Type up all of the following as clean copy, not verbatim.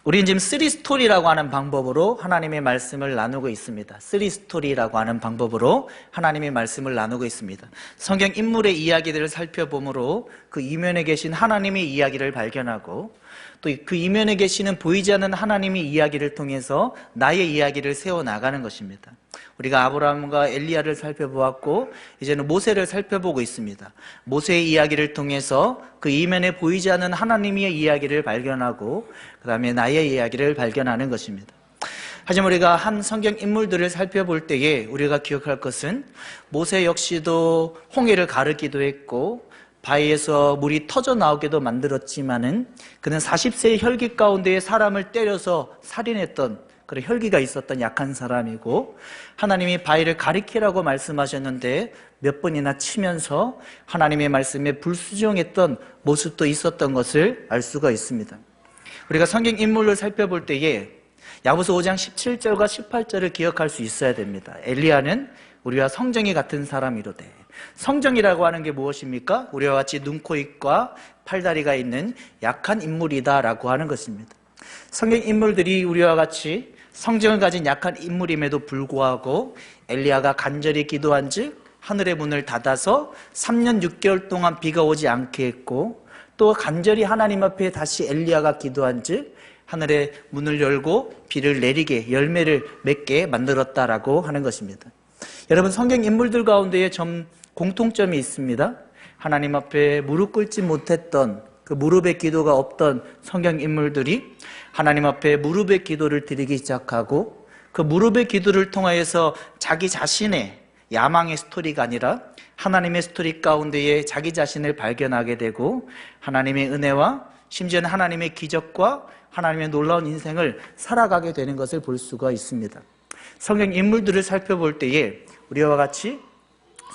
우리는 지금 3스토리라고 하는 방법으로 하나님의 말씀을 나누고 있습니다. 3스토리라고 하는 방법으로 하나님의 말씀을 나누고 있습니다. 성경 인물의 이야기들을 살펴보므로 그 이면에 계신 하나님의 이야기를 발견하고, 또 그 이면에 계시는 보이지 않는 하나님의 이야기를 통해서 나의 이야기를 세워나가는 것입니다. 우리가 아브라함과 엘리야를 살펴보았고, 이제는 모세를 살펴보고 있습니다. 모세의 이야기를 통해서 그 이면에 보이지 않는 하나님의 이야기를 발견하고, 그 다음에 나의 이야기를 발견하는 것입니다. 하지만 우리가 한 성경 인물들을 살펴볼 때에 우리가 기억할 것은, 모세 역시도 홍해를 가르기도 했고 바위에서 물이 터져 나오게도 만들었지만은 그는 40세의 혈기 가운데 사람을 때려서 살인했던 그런 혈기가 있었던 약한 사람이고, 하나님이 바위를 가리키라고 말씀하셨는데 몇 번이나 치면서 하나님의 말씀에 불순종했던 모습도 있었던 것을 알 수가 있습니다. 우리가 성경 인물을 살펴볼 때에 야고보서 5장 17절과 18절을 기억할 수 있어야 됩니다. 엘리야는 우리와 성정이 같은 사람이로되. 성정이라고 하는 게 무엇입니까? 우리와 같이 눈, 코, 입과 팔다리가 있는 약한 인물이다라고 하는 것입니다. 성경 인물들이 우리와 같이 성정을 가진 약한 인물임에도 불구하고 엘리야가 간절히 기도한 즉 하늘의 문을 닫아서 3년 6개월 동안 비가 오지 않게 했고, 또 간절히 하나님 앞에 다시 엘리야가 기도한 즉 하늘의 문을 열고 비를 내리게, 열매를 맺게 만들었다라고 하는 것입니다. 여러분, 성경 인물들 가운데에 공통점이 있습니다. 하나님 앞에 무릎 꿇지 못했던, 그 무릎의 기도가 없던 성경 인물들이 하나님 앞에 무릎의 기도를 드리기 시작하고, 그 무릎의 기도를 통하여서 자기 자신의 야망의 스토리가 아니라 하나님의 스토리 가운데에 자기 자신을 발견하게 되고, 하나님의 은혜와 심지어는 하나님의 기적과 하나님의 놀라운 인생을 살아가게 되는 것을 볼 수가 있습니다. 성경 인물들을 살펴볼 때에 우리와 같이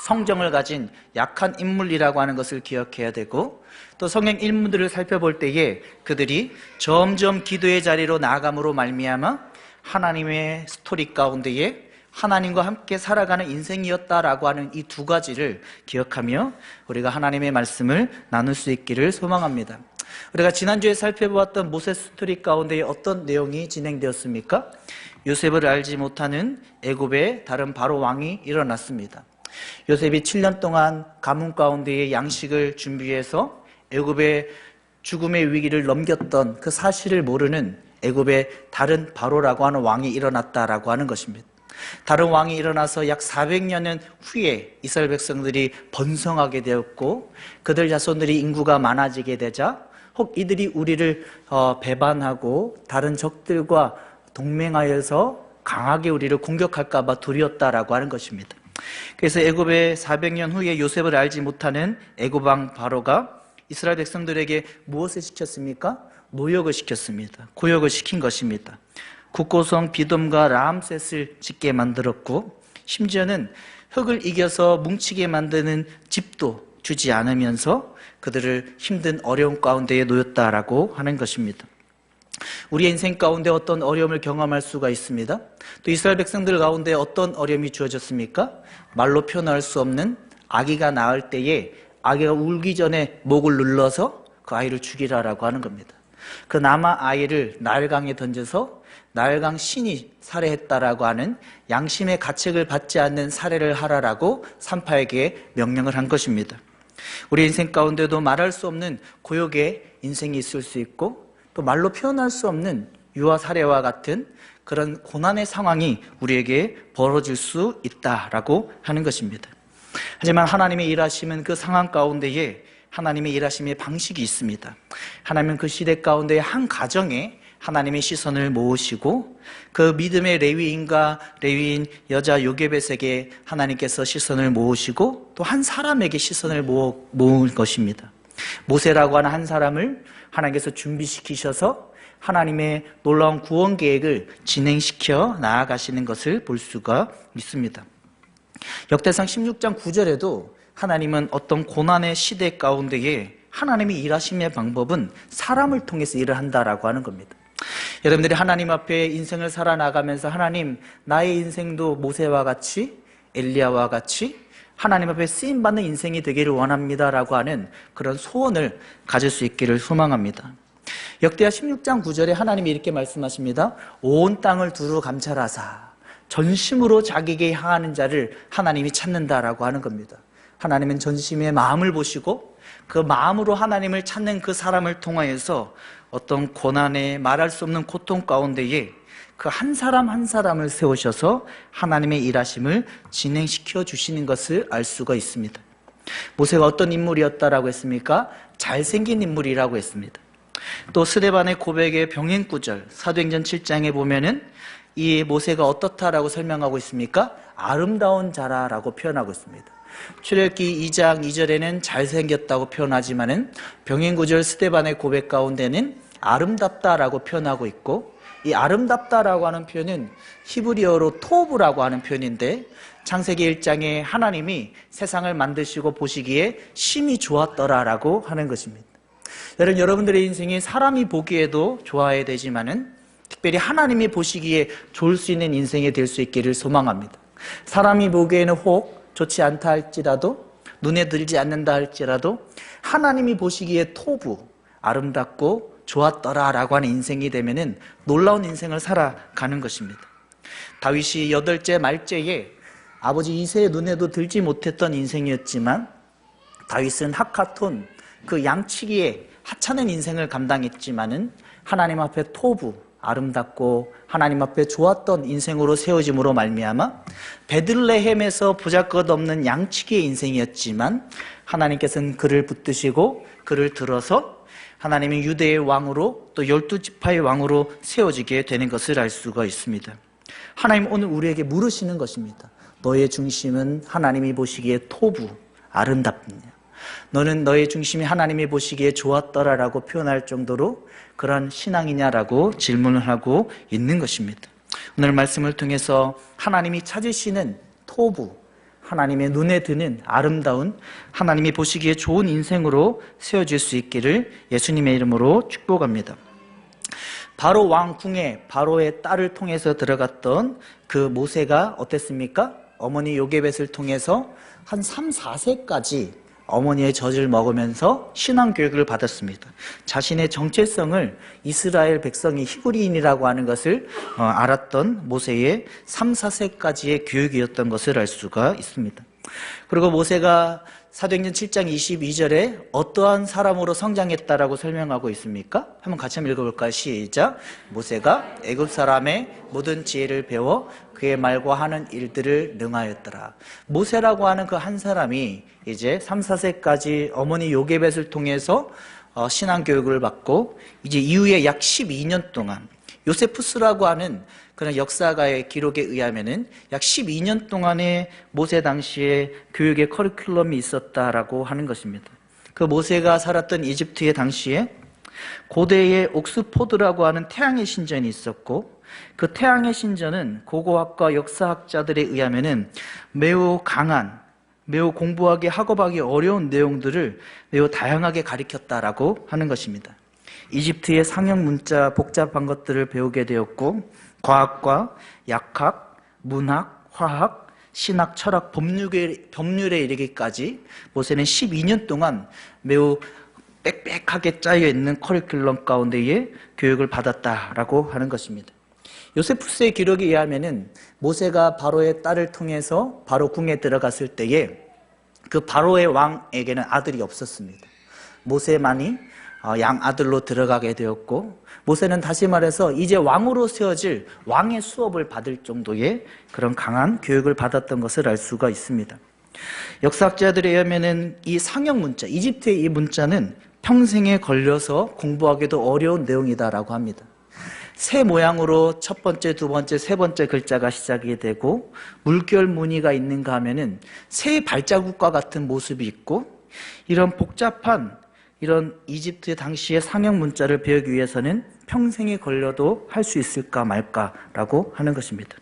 성정을 가진 약한 인물이라고 하는 것을 기억해야 되고, 또 성경 인물들을 살펴볼 때에 그들이 점점 기도의 자리로 나아감으로 말미암아 하나님의 스토리 가운데에 하나님과 함께 살아가는 인생이었다라고 하는 이 두 가지를 기억하며 우리가 하나님의 말씀을 나눌 수 있기를 소망합니다. 우리가 지난주에 살펴보았던 모세 스토리 가운데 어떤 내용이 진행되었습니까? 요셉을 알지 못하는 애굽의 다른 바로 왕이 일어났습니다. 요셉이 7년 동안 가문 가운데에 양식을 준비해서 애굽의 죽음의 위기를 넘겼던 그 사실을 모르는 애굽의 다른 바로라고 하는 왕이 일어났다라고 하는 것입니다. 다른 왕이 일어나서 약 400년 후에 이스라엘 백성들이 번성하게 되었고, 그들 자손들이 인구가 많아지게 되자 혹 이들이 우리를 배반하고 다른 적들과 동맹하여서 강하게 우리를 공격할까 봐 두려웠다라고 하는 것입니다. 그래서 애굽의 400년 후에 요셉을 알지 못하는 애굽 왕 바로가 이스라엘 백성들에게 무엇을 시켰습니까? 노역을 시켰습니다. 고역을 시킨 것입니다. 국고성 비돔과 라암셋을 짓게 만들었고, 심지어는 흙을 이겨서 뭉치게 만드는 집도 주지 않으면서 그들을 힘든 어려움 가운데에 놓였다라고 하는 것입니다. 우리의 인생 가운데 어떤 어려움을 경험할 수가 있습니다. 또 이스라엘 백성들 가운데 어떤 어려움이 주어졌습니까? 말로 표현할 수 없는 아기가 낳을 때에 아기가 울기 전에 목을 눌러서 그 아이를 죽이라라고 하는 겁니다. 그 남아 아이를 나일강에 던져서 나일강 신이 살해했다라고 하는 양심의 가책을 받지 않는 살해를 하라라고 산파에게 명령을 한 것입니다. 우리 인생 가운데도 말할 수 없는 고역의 인생이 있을 수 있고, 또 말로 표현할 수 없는 유아 살해와 같은 그런 고난의 상황이 우리에게 벌어질 수 있다라고 하는 것입니다. 하지만 하나님의 일하심은 그 상황 가운데에 하나님의 일하심의 방식이 있습니다. 하나님은 그 시대 가운데 한 가정에 하나님의 시선을 모으시고, 그 믿음의 레위인과 레위인 여자 요게벳에게 하나님께서 시선을 모으시고, 또 한 사람에게 시선을 모은 것입니다. 모세라고 하는 한 사람을 하나님께서 준비시키셔서 하나님의 놀라운 구원 계획을 진행시켜 나아가시는 것을 볼 수가 있습니다. 역대상 16장 9절에도 하나님은 어떤 고난의 시대 가운데에 하나님이 일하심의 방법은 사람을 통해서 일을 한다라고 하는 겁니다. 여러분들이 하나님 앞에 인생을 살아나가면서 하나님, 나의 인생도 모세와 같이 엘리야와 같이 하나님 앞에 쓰임받는 인생이 되기를 원합니다라고 하는 그런 소원을 가질 수 있기를 소망합니다. 역대하 16장 9절에 하나님이 이렇게 말씀하십니다. 온 땅을 두루 감찰하사 전심으로 자기에게 향하는 자를 하나님이 찾는다라고 하는 겁니다. 하나님은 전심의 마음을 보시고 그 마음으로 하나님을 찾는 그 사람을 통하여서 어떤 고난에 말할 수 없는 고통 가운데에 그 한 사람 한 사람을 세우셔서 하나님의 일하심을 진행시켜 주시는 것을 알 수가 있습니다. 모세가 어떤 인물이었다라고 했습니까? 잘생긴 인물이라고 했습니다. 또 스데반의 고백의 병행 구절 사도행전 7장에 보면은 이 모세가 어떻다라고 설명하고 있습니까? 아름다운 자라라고 표현하고 있습니다. 출애굽기 2장 2절에는 잘생겼다고 표현하지만은 병행 구절 스데반의 고백 가운데는 아름답다라고 표현하고 있고, 이 아름답다라고 하는 표현은 히브리어로 토브라고 하는 표현인데 창세기 1장에 하나님이 세상을 만드시고 보시기에 심히 좋았더라라고 하는 것입니다. 여러분들의 인생이 사람이 보기에도 좋아야 되지만은 특별히 하나님이 보시기에 좋을 수 있는 인생이 될 수 있기를 소망합니다. 사람이 보기에는 혹 좋지 않다 할지라도, 눈에 들지 않는다 할지라도 하나님이 보시기에 토부, 아름답고 좋았더라라고 하는 인생이 되면은 놀라운 인생을 살아가는 것입니다. 다윗이 8째 말째에 아버지 이새의 눈에도 들지 못했던 인생이었지만 다윗은 하카톤 그 양치기에 하찮은 인생을 감당했지만은 하나님 앞에 토부, 아름답고 하나님 앞에 좋았던 인생으로 세워짐으로 말미암아 베들레헴에서 보잘것없는 양치기의 인생이었지만 하나님께서는 그를 붙드시고 그를 들어서 하나님이 유대의 왕으로 또 12지파의 왕으로 세워지게 되는 것을 알 수가 있습니다. 하나님 오늘 우리에게 물으시는 것입니다. 너의 중심은 하나님이 보시기에 토부, 아름답느냐? 너는 너의 중심이 하나님이 보시기에 좋았더라라고 표현할 정도로 그런 신앙이냐라고 질문을 하고 있는 것입니다. 오늘 말씀을 통해서 하나님이 찾으시는 토부, 하나님의 눈에 드는 아름다운 하나님이 보시기에 좋은 인생으로 세워질 수 있기를 예수님의 이름으로 축복합니다. 바로 왕궁에 바로의 딸을 통해서 들어갔던 그 모세가 어땠습니까? 어머니 요게벳을 통해서 한 3, 4세까지 어머니의 젖을 먹으면서 신앙교육을 받았습니다. 자신의 정체성을 이스라엘 백성이 히브리인이라고 하는 것을 알았던 모세의 3, 4세까지의 교육이었던 것을 알 수가 있습니다. 그리고 모세가 사도행전 7장 22절에 어떠한 사람으로 성장했다라고 설명하고 있습니까? 한번 같이 한번 읽어볼까요? 시작. 모세가 애굽 사람의 모든 지혜를 배워 그의 말과 하는 일들을 능하였더라. 모세라고 하는 그 한 사람이 이제 3, 4세까지 어머니 요게벳을 통해서 신앙교육을 받고 이제 이후에 약 12년 동안 요세푸스라고 하는 그런 역사가의 기록에 의하면은 약 12년 동안의 모세 당시에 교육의 커리큘럼이 있었다라고 하는 것입니다. 그 모세가 살았던 이집트의 당시에 고대의 옥스포드라고 하는 태양의 신전이 있었고, 그 태양의 신전은 고고학과 역사학자들에 의하면은 매우 강한, 매우 공부하기 학업하기 어려운 내용들을 매우 다양하게 가리켰다라고 하는 것입니다. 이집트의 상형 문자 복잡한 것들을 배우게 되었고, 과학과 약학, 문학, 화학, 신학, 철학, 법률에 이르기까지 모세는 12년 동안 매우 빽빽하게 짜여있는 커리큘럼 가운데에 교육을 받았다라고 하는 것입니다. 요세푸스의 기록에 의하면은 모세가 바로의 딸을 통해서 바로 궁에 들어갔을 때에 그 바로의 왕에게는 아들이 없었습니다. 모세만이 양아들로 들어가게 되었고, 모세는 다시 말해서 이제 왕으로 세워질 왕의 수업을 받을 정도의 그런 강한 교육을 받았던 것을 알 수가 있습니다. 역사학자들에 의하면은 이 상형 문자, 이집트의 이 문자는 평생에 걸려서 공부하기도 어려운 내용이다라고 합니다. 새 모양으로 첫 번째, 두 번째, 세 번째 글자가 시작이 되고 물결 무늬가 있는가 하면은 새 발자국과 같은 모습이 있고, 이런 복잡한 이런 이집트 당시의 상형 문자를 배우기 위해서는 평생에 걸려도 할 수 있을까 말까라고 하는 것입니다.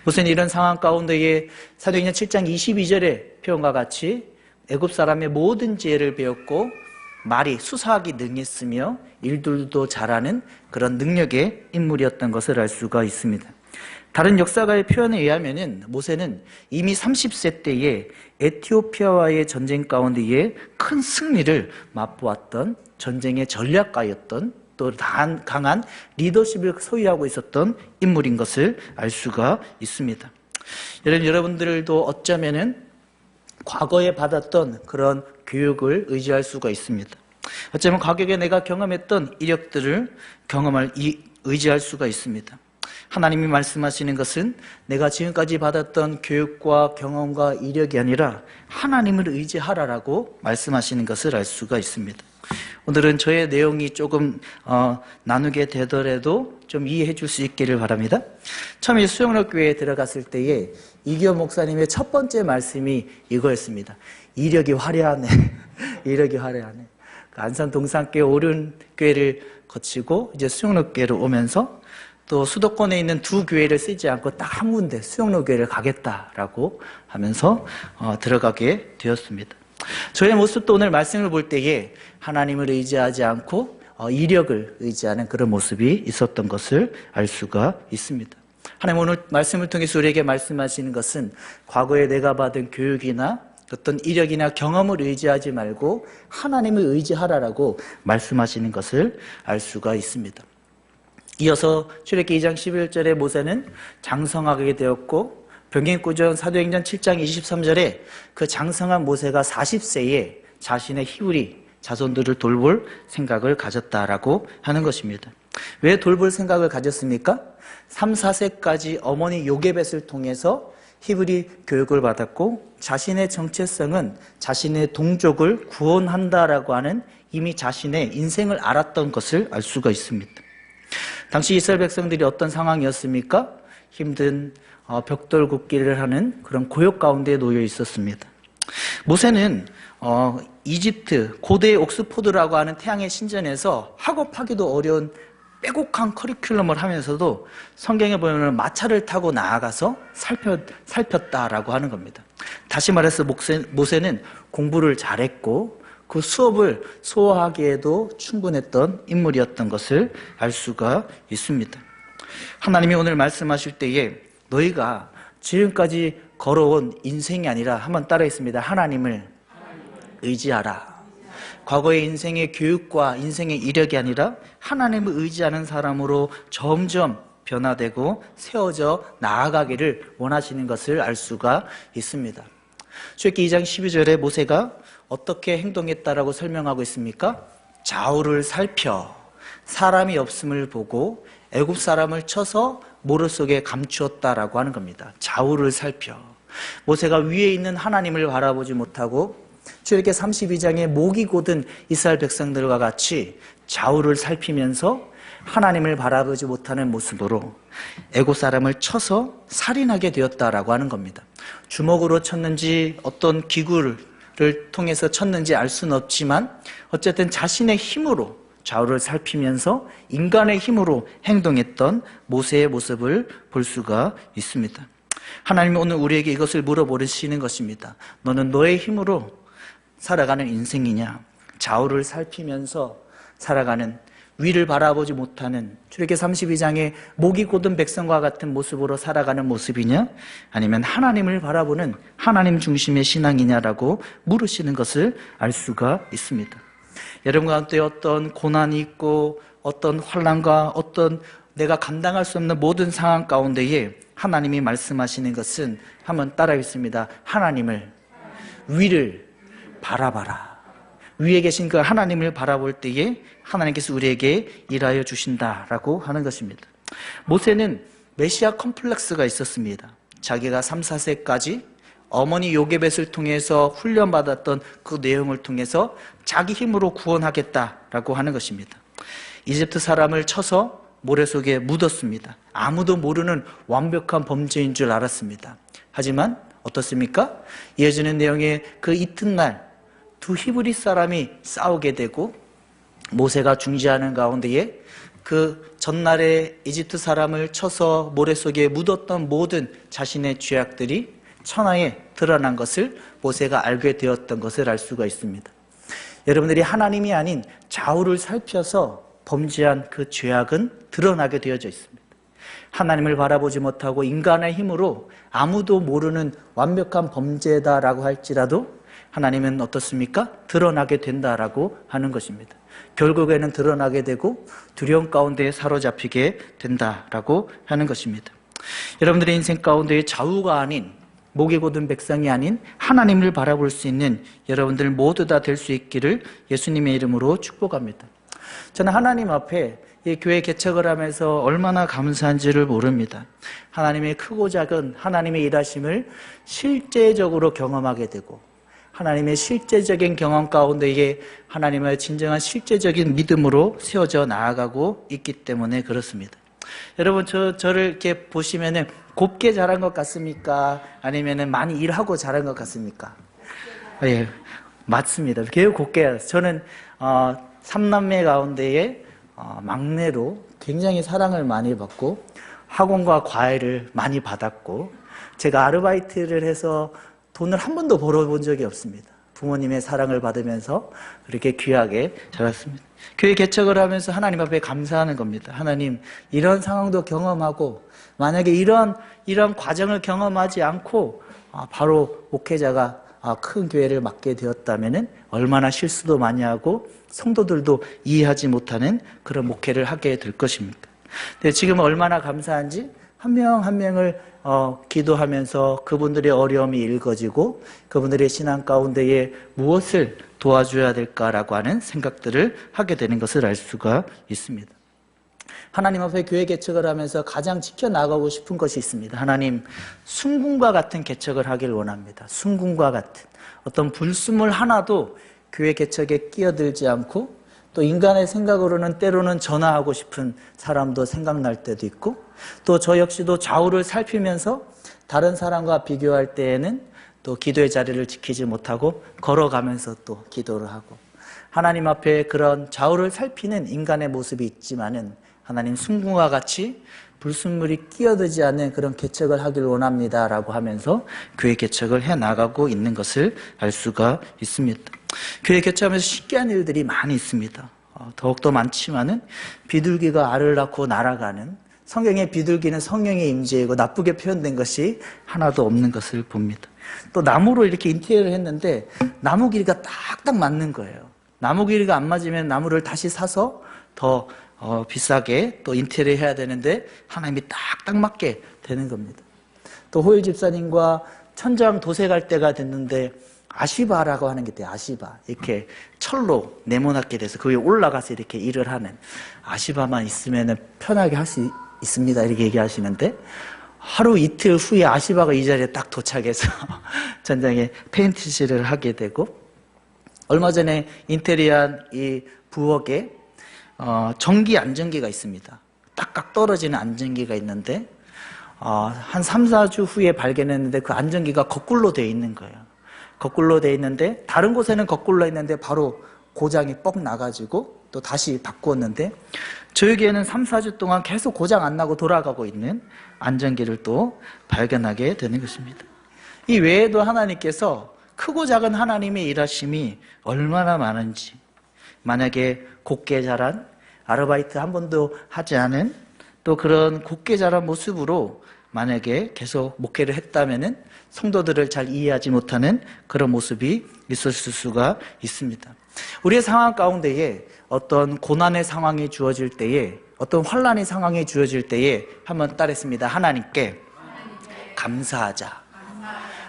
모세는 이런 상황 가운데에 사도행전 7장 22절의 표현과 같이 애굽 사람의 모든 지혜를 배웠고 말이 수사하기 능했으며 일들도 잘하는 그런 능력의 인물이었던 것을 알 수가 있습니다. 다른 역사가의 표현에 의하면은 모세는 이미 30세 때에 에티오피아와의 전쟁 가운데에 큰 승리를 맛보았던 전쟁의 전략가였던 또 강한 리더십을 소유하고 있었던 인물인 것을 알 수가 있습니다. 여러분들도 어쩌면은 과거에 받았던 그런 교육을 의지할 수가 있습니다. 어쩌면 과거에 내가 경험했던 이력들을 의지할 수가 있습니다. 하나님이 말씀하시는 것은 내가 지금까지 받았던 교육과 경험과 이력이 아니라 하나님을 의지하라라고 말씀하시는 것을 알 수가 있습니다. 오늘은 저의 내용이 조금 나누게 되더라도 좀 이해해 줄 수 있기를 바랍니다. 처음에 수영록 교회에 들어갔을 때에 이기호 목사님의 첫 번째 말씀이 이거였습니다. 이력이 화려하네. 이력이 화려하네. 안산 동산교회 오륜교회를 거치고 이제 수영록 교회로 오면서 또 수도권에 있는 두 교회를 쓰지 않고 딱 한 군데 수영록 교회를 가겠다라고 하면서 들어가게 되었습니다. 저의 모습도 오늘 말씀을 볼 때에 하나님을 의지하지 않고 이력을 의지하는 그런 모습이 있었던 것을 알 수가 있습니다. 하나님 오늘 말씀을 통해서 우리에게 말씀하시는 것은 과거에 내가 받은 교육이나 어떤 이력이나 경험을 의지하지 말고 하나님을 의지하라라고 말씀하시는 것을 알 수가 있습니다. 이어서 출애굽기 2장 11절에 모세는 장성하게 되었고 병행구전 사도행전 7장 23절에 그 장성한 모세가 40세에 자신의 히브리 자손들을 돌볼 생각을 가졌다라고 하는 것입니다. 왜 돌볼 생각을 가졌습니까? 3, 4세까지 어머니 요게벳을 통해서 히브리 교육을 받았고 자신의 정체성은 자신의 동족을 구원한다라고 하는 이미 자신의 인생을 알았던 것을 알 수가 있습니다. 당시 이스라엘 백성들이 어떤 상황이었습니까? 힘든 벽돌 굽기를 하는 그런 고역 가운데 놓여 있었습니다. 모세는 이집트 고대 옥스포드라고 하는 태양의 신전에서 학업하기도 어려운 빼곡한 커리큘럼을 하면서도 성경에 보면 마차를 타고 나아가서 살폈다라고 하는 겁니다. 다시 말해서 모세는 공부를 잘했고 그 수업을 소화하기에도 충분했던 인물이었던 것을 알 수가 있습니다. 하나님이 오늘 말씀하실 때에 너희가 지금까지 걸어온 인생이 아니라 한번 따라했습니다. 하나님을 의지하라. 과거의 인생의 교육과 인생의 이력이 아니라 하나님을 의지하는 사람으로 점점 변화되고 세워져 나아가기를 원하시는 것을 알 수가 있습니다. 출애굽기 2장 12절에 모세가 어떻게 행동했다라고 설명하고 있습니까? 좌우를 살펴 사람이 없음을 보고 애굽 사람을 쳐서 모래 속에 감추었다라고 하는 겁니다. 좌우를 살펴. 모세가 위에 있는 하나님을 바라보지 못하고 출애굽기 32장에 목이 곧은 이스라엘 백성들과 같이 좌우를 살피면서 하나님을 바라보지 못하는 모습으로 애굽 사람을 쳐서 살인하게 되었다라고 하는 겁니다. 주먹으로 쳤는지 어떤 기구를 통해서 쳤는지 알 수는 없지만 어쨌든 자신의 힘으로 좌우를 살피면서 인간의 힘으로 행동했던 모세의 모습을 볼 수가 있습니다. 하나님이 오늘 우리에게 이것을 물어보시는 것입니다. 너는 너의 힘으로 살아가는 인생이냐? 좌우를 살피면서 살아가는 위를 바라보지 못하는 출애굽기 32장의 목이 곧은 백성과 같은 모습으로 살아가는 모습이냐? 아니면 하나님을 바라보는 하나님 중심의 신앙이냐라고 물으시는 것을 알 수가 있습니다. 여러분 가운데 어떤 고난이 있고 어떤 환난과 어떤 내가 감당할 수 없는 모든 상황 가운데에 하나님이 말씀하시는 것은 한번 따라하겠습니다. 하나님을 위를 바라봐라. 위에 계신 그 하나님을 바라볼 때에 하나님께서 우리에게 일하여 주신다라고 하는 것입니다. 모세는 메시아 컴플렉스가 있었습니다. 자기가 3, 4세까지 어머니 요게벳을 통해서 훈련받았던 그 내용을 통해서 자기 힘으로 구원하겠다라고 하는 것입니다. 이집트 사람을 쳐서 모래 속에 묻었습니다. 아무도 모르는 완벽한 범죄인 줄 알았습니다. 하지만 어떻습니까? 이어지는 내용의 그 이튿날 두 히브리 사람이 싸우게 되고 모세가 중지하는 가운데에 그 전날에 이집트 사람을 쳐서 모래 속에 묻었던 모든 자신의 죄악들이 천하에 드러난 것을 모세가 알게 되었던 것을 알 수가 있습니다. 여러분들이 하나님이 아닌 좌우를 살펴서 범죄한 그 죄악은 드러나게 되어져 있습니다. 하나님을 바라보지 못하고 인간의 힘으로 아무도 모르는 완벽한 범죄다라고 할지라도 하나님은 어떻습니까? 드러나게 된다라고 하는 것입니다. 결국에는 드러나게 되고 두려움 가운데 사로잡히게 된다라고 하는 것입니다. 여러분들의 인생 가운데 좌우가 아닌, 목이 곧은 백성이 아닌 하나님을 바라볼 수 있는 여러분들 모두 다 될 수 있기를 예수님의 이름으로 축복합니다. 저는 하나님 앞에 이 교회 개척을 하면서 얼마나 감사한지를 모릅니다. 하나님의 크고 작은 하나님의 일하심을 실제적으로 경험하게 되고, 하나님의 실제적인 경험 가운데 이게 하나님의 진정한 실제적인 믿음으로 세워져 나아가고 있기 때문에 그렇습니다. 여러분, 저를 이렇게 보시면은 곱게 자란 것 같습니까? 아니면은 많이 일하고 자란 것 같습니까? 예, 맞습니다. 매우 곱게. 저는 삼남매 가운데에 막내로 굉장히 사랑을 많이 받고 학원과 과외를 많이 받았고, 제가 아르바이트를 해서 돈을 한 번도 벌어본 적이 없습니다. 부모님의 사랑을 받으면서 그렇게 귀하게 자랐습니다. 교회 개척을 하면서 하나님 앞에 감사하는 겁니다. 하나님, 이런 상황도 경험하고, 만약에 이런 과정을 경험하지 않고 바로 목회자가 큰 교회를 맡게 되었다면 얼마나 실수도 많이 하고 성도들도 이해하지 못하는 그런 목회를 하게 될 것입니까? 근데 지금 얼마나 감사한지 한 명 한 명을 기도하면서 그분들의 어려움이 읽어지고 그분들의 신앙 가운데에 무엇을 도와줘야 될까라고 하는 생각들을 하게 되는 것을 알 수가 있습니다. 하나님 앞에 교회 개척을 하면서 가장 지켜나가고 싶은 것이 있습니다. 하나님, 순금과 같은 개척을 하길 원합니다. 순금과 같은 어떤 불순물 하나도 교회 개척에 끼어들지 않고, 또 인간의 생각으로는 때로는 전화하고 싶은 사람도 생각날 때도 있고, 또 저 역시도 좌우를 살피면서 다른 사람과 비교할 때에는 또 기도의 자리를 지키지 못하고 걸어가면서 또 기도를 하고, 하나님 앞에 그런 좌우를 살피는 인간의 모습이 있지만은 하나님, 순금과 같이 불순물이 끼어들지 않는 그런 개척을 하길 원합니다라고 하면서 교회 개척을 해나가고 있는 것을 알 수가 있습니다. 교회 개척하면서 신기한 일들이 많이 있습니다. 더욱더 많지만은 비둘기가 알을 낳고 날아가는, 성경의 비둘기는 성령의 임재이고 나쁘게 표현된 것이 하나도 없는 것을 봅니다. 또 나무로 이렇게 인테리어를 했는데 나무 길이가 딱딱 맞는 거예요. 나무 길이가 안 맞으면 나무를 다시 사서 더 비싸게 또 인테리어 해야 되는데 하나님이 딱딱 맞게 되는 겁니다. 또 호일 집사님과 천장 도색할 때가 됐는데 아시바라고 하는 게 있대요. 아시바. 이렇게 철로 네모나게 돼서 그 위에 올라가서 이렇게 일을 하는, 아시바만 있으면 편하게 할 수 있습니다, 이렇게 얘기하시는데, 하루 이틀 후에 아시바가 이 자리에 딱 도착해서 전장에 페인트칠을 하게 되고, 얼마 전에 인테리어한 이 부엌에 전기 안전기가 있습니다. 딱딱 떨어지는 안전기가 있는데 한 3, 4주 후에 발견했는데 그 안전기가 거꾸로 되어 있는 거예요. 거꾸로 되어 있는데 다른 곳에는 거꾸로 있는데 바로 고장이 뻑 나가지고 또 다시 바꾸었는데, 저에게는 3, 4주 동안 계속 고장 안 나고 돌아가고 있는 안전기를 또 발견하게 되는 것입니다. 이 외에도 하나님께서 크고 작은 하나님의 일하심이 얼마나 많은지, 만약에 곱게 자란, 아르바이트 한 번도 하지 않은 또 그런 곱게 자란 모습으로 만약에 계속 목회를 했다면은 성도들을 잘 이해하지 못하는 그런 모습이 있었을 수가 있습니다. 우리의 상황 가운데에 어떤 고난의 상황이 주어질 때에, 어떤 환난의 상황이 주어질 때에 한번 따르겠습니다. 하나님께 감사하자.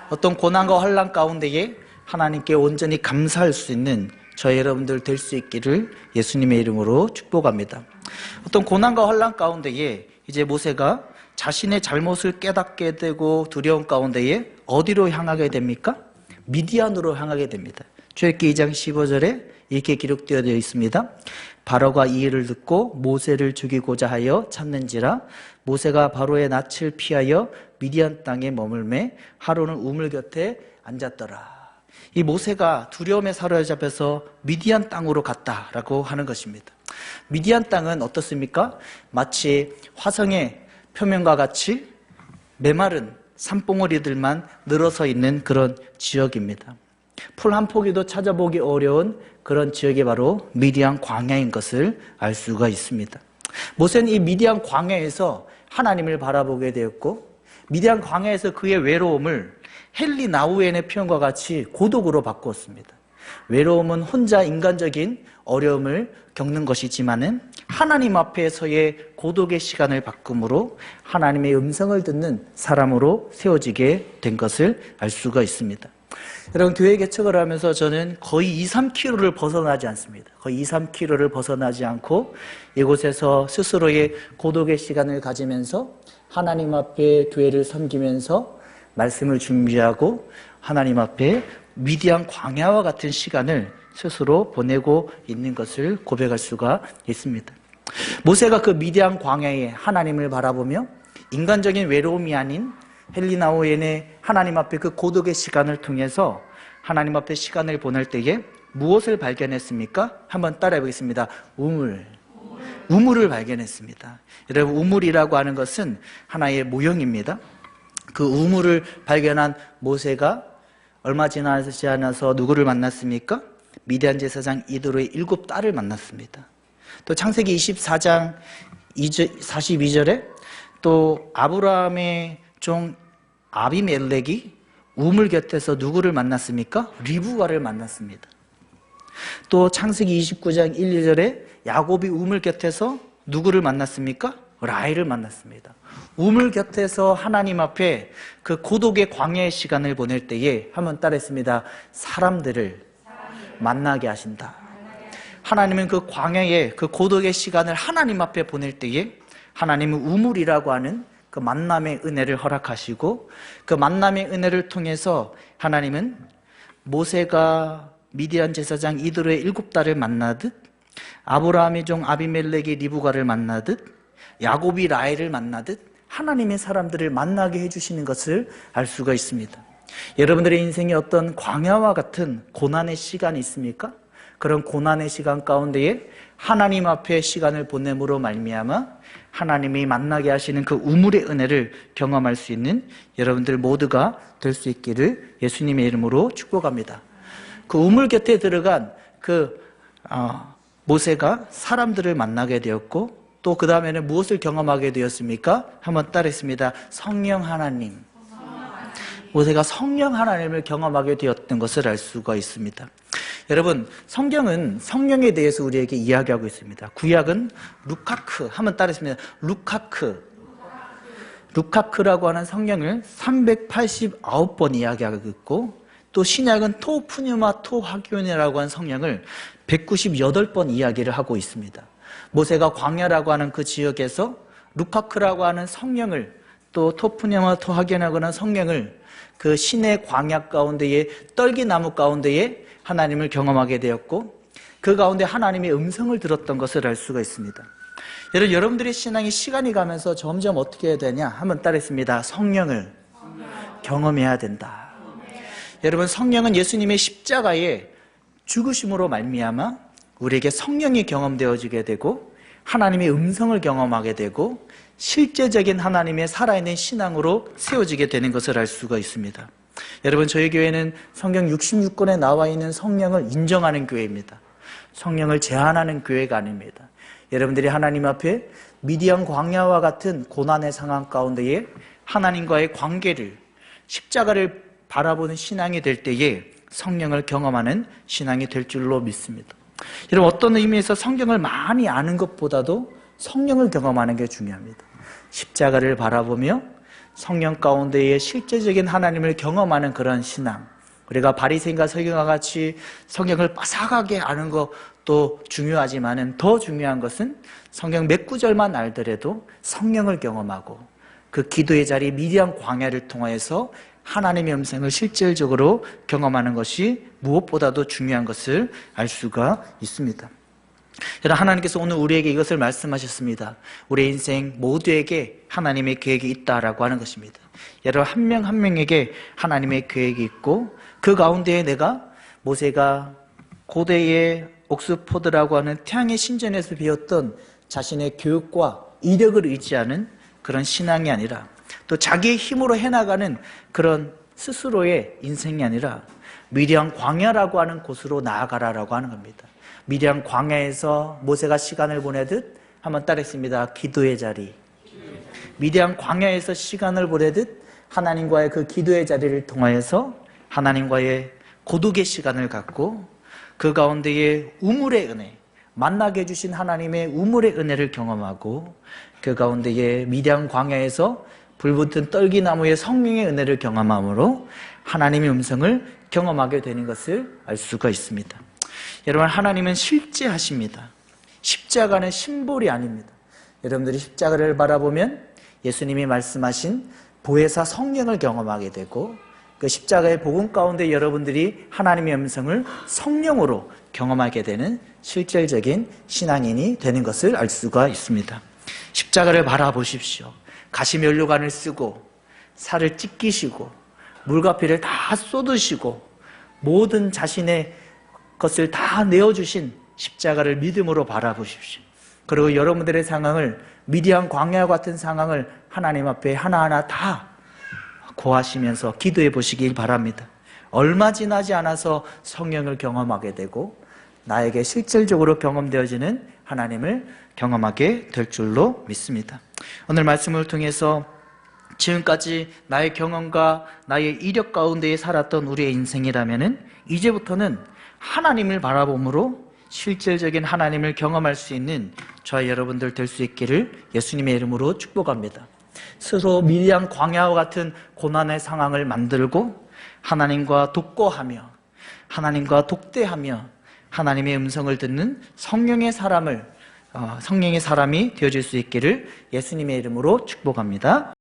어떤 고난과 환난 가운데에 하나님께 온전히 감사할 수 있는 저희 여러분들 될 수 있기를 예수님의 이름으로 축복합니다. 어떤 고난과 환난 가운데에 이제 모세가 자신의 잘못을 깨닫게 되고 두려움 가운데에 어디로 향하게 됩니까? 미디안으로 향하게 됩니다. 출애굽기 2장 15절에 이렇게 기록되어 있습니다. 바로가 이 일을 듣고 모세를 죽이고자 하여 찾는지라 모세가 바로의 낯을 피하여 미디안 땅에 머물매 하루는 우물 곁에 앉았더라. 이 모세가 두려움에 사로잡혀서 미디안 땅으로 갔다라고 하는 것입니다. 미디안 땅은 어떻습니까? 마치 화성의 표면과 같이 메마른 산봉우리들만 늘어서 있는 그런 지역입니다. 풀 한 포기도 찾아보기 어려운 그런 지역이 바로 미디안 광야인 것을 알 수가 있습니다. 모세는 이 미디안 광야에서 하나님을 바라보게 되었고, 미디안 광야에서 그의 외로움을 헨리 나우엔의 표현과 같이 고독으로 바꾸었습니다. 외로움은 혼자 인간적인 어려움을 겪는 것이지만은 하나님 앞에서의 고독의 시간을 바꿈으로 하나님의 음성을 듣는 사람으로 세워지게 된 것을 알 수가 있습니다. 여러분, 교회 개척을 하면서 저는 거의 2, 3km를 벗어나지 않습니다. 거의 2, 3km를 벗어나지 않고 이곳에서 스스로의 고독의 시간을 가지면서 하나님 앞에 교회를 섬기면서 말씀을 준비하고 하나님 앞에 위대한 광야와 같은 시간을 스스로 보내고 있는 것을 고백할 수가 있습니다. 모세가 그 위대한 광야에 하나님을 바라보며 인간적인 외로움이 아닌 헬리나오엔의 하나님 앞에 그 고독의 시간을 통해서 하나님 앞에 시간을 보낼 때에 무엇을 발견했습니까? 한번 따라해 보겠습니다. 우물을 발견했습니다. 여러분, 우물이라고 하는 것은 하나의 모형입니다. 그 우물을 발견한 모세가 얼마 지나지 않아서 누구를 만났습니까? 미디안 제사장 이도로의 7딸을 만났습니다. 또 창세기 24장 42절에 또 아브라함의 종 아비멜렉이 우물 곁에서 누구를 만났습니까? 리브가를 만났습니다. 또 창세기 29장 1, 2절에 야곱이 우물 곁에서 누구를 만났습니까? 라헬을 만났습니다. 우물 곁에서 하나님 앞에 그 고독의 광야의 시간을 보낼 때에 한번 따라했습니다. 사람들을 만나게 하신다. 하나님은 그 광야의 그 고독의 시간을 하나님 앞에 보낼 때에 하나님은 우물이라고 하는 그 만남의 은혜를 허락하시고 그 만남의 은혜를 통해서 하나님은 모세가 미디안 제사장 이드로의 7딸을 만나듯 아브라함의 종 아비멜렉의 리브가를 만나듯 야곱이 라헬을 만나듯 하나님의 사람들을 만나게 해주시는 것을 알 수가 있습니다. 여러분들의 인생에 어떤 광야와 같은 고난의 시간이 있습니까? 그런 고난의 시간 가운데에 하나님 앞에 시간을 보냄으로 말미암아 하나님이 만나게 하시는 그 우물의 은혜를 경험할 수 있는 여러분들 모두가 될 수 있기를 예수님의 이름으로 축복합니다. 그 우물 곁에 들어간 모세가 사람들을 만나게 되었고 또 그 다음에는 무엇을 경험하게 되었습니까? 한번 따라했습니다. 성령 하나님. 모세가 성령 하나님을 경험하게 되었던 것을 알 수가 있습니다. 여러분, 성경은 성령에 대해서 우리에게 이야기하고 있습니다. 구약은 루카크, 한번 따라했습니다. 루카크라고 하는 성령을 389번 이야기하고 있고 또 신약은 토푸뉴마 토하교네라고 하는 성령을 198번 이야기를 하고 있습니다. 모세가 광야라고 하는 그 지역에서 루카크라고 하는 성령을 또 토푸뉴마 토하교네라고 하는 성령을 그 신의 광야 가운데에 떨기나무 가운데에 하나님을 경험하게 되었고 그 가운데 하나님의 음성을 들었던 것을 알 수가 있습니다. 여러분들의 신앙이 시간이 가면서 점점 어떻게 해야 되냐? 한번 따라했습니다. 성령을 경험해야 된다. 여러분, 성령은 예수님의 십자가의 죽으심으로 말미암아 우리에게 성령이 경험되어지게 되고 하나님의 음성을 경험하게 되고 실제적인 하나님의 살아있는 신앙으로 세워지게 되는 것을 알 수가 있습니다. 여러분, 저희 교회는 성경 66권에 나와 있는 성령을 인정하는 교회입니다. 성령을 제한하는 교회가 아닙니다. 여러분들이 하나님 앞에 미디안 광야와 같은 고난의 상황 가운데에 하나님과의 관계를 십자가를 바라보는 신앙이 될 때에 성령을 경험하는 신앙이 될 줄로 믿습니다. 여러분, 어떤 의미에서 성경을 많이 아는 것보다도 성령을 경험하는 게 중요합니다. 십자가를 바라보며 성령 가운데의 실제적인 하나님을 경험하는 그런 신앙, 우리가 바리새인과 서기관과 같이 성경을 빠삭하게 아는 것도 중요하지만 더 중요한 것은 성경 몇 구절만 알더라도 성령을 경험하고 그 기도의 자리 미디안 광야를 통하여서 하나님의 음성을 실질적으로 경험하는 것이 무엇보다도 중요한 것을 알 수가 있습니다. 여러분, 하나님께서 오늘 우리에게 이것을 말씀하셨습니다. 우리의 인생 모두에게 하나님의 계획이 있다라고 하는 것입니다. 여러분, 한 명 한 명에게 하나님의 계획이 있고 그 가운데에 모세가 고대의 옥스포드라고 하는 태양의 신전에서 배웠던 자신의 교육과 이력을 의지하는 그런 신앙이 아니라 또 자기의 힘으로 해나가는 그런 스스로의 인생이 아니라 미디안 광야라고 하는 곳으로 나아가라라고 하는 겁니다. 미디안 광야에서 모세가 시간을 보내듯 한번 따라했습니다. 기도의 자리. 미디안 광야에서 시간을 보내듯 하나님과의 그 기도의 자리를 통하여서 하나님과의 고독의 시간을 갖고 그 가운데에 우물의 은혜, 만나게 해주신 하나님의 우물의 은혜를 경험하고 그 가운데에 미디안 광야에서 불붙은 떨기나무의 성령의 은혜를 경험함으로 하나님의 음성을 경험하게 되는 것을 알 수가 있습니다. 여러분, 하나님은 실제 하십니다. 십자가는 심볼이 아닙니다. 여러분들이 십자가를 바라보면 예수님이 말씀하신 보혜사 성령을 경험하게 되고 그 십자가의 복음 가운데 여러분들이 하나님의 음성을 성령으로 경험하게 되는 실질적인 신앙인이 되는 것을 알 수가 있습니다. 십자가를 바라보십시오. 가시면류관을 쓰고 살을 찢기시고 물과피를 다 쏟으시고 모든 자신의 것을 다 내어주신 십자가를 믿음으로 바라보십시오. 그리고 여러분들의 상황을, 미디안 광야와 같은 상황을 하나님 앞에 하나하나 다 고하시면서 기도해 보시길 바랍니다. 얼마 지나지 않아서 성령을 경험하게 되고 나에게 실질적으로 경험되어지는 하나님을 경험하게 될 줄로 믿습니다. 오늘 말씀을 통해서 지금까지 나의 경험과 나의 이력 가운데에 살았던 우리의 인생이라면 이제부터는 하나님을 바라봄으로 실질적인 하나님을 경험할 수 있는 저와 여러분들 될 수 있기를 예수님의 이름으로 축복합니다. 스스로 미디안 광야와 같은 고난의 상황을 만들고 하나님과 독고하며 하나님과 독대하며 하나님의 음성을 듣는 성령의 사람이 되어질 수 있기를 예수님의 이름으로 축복합니다.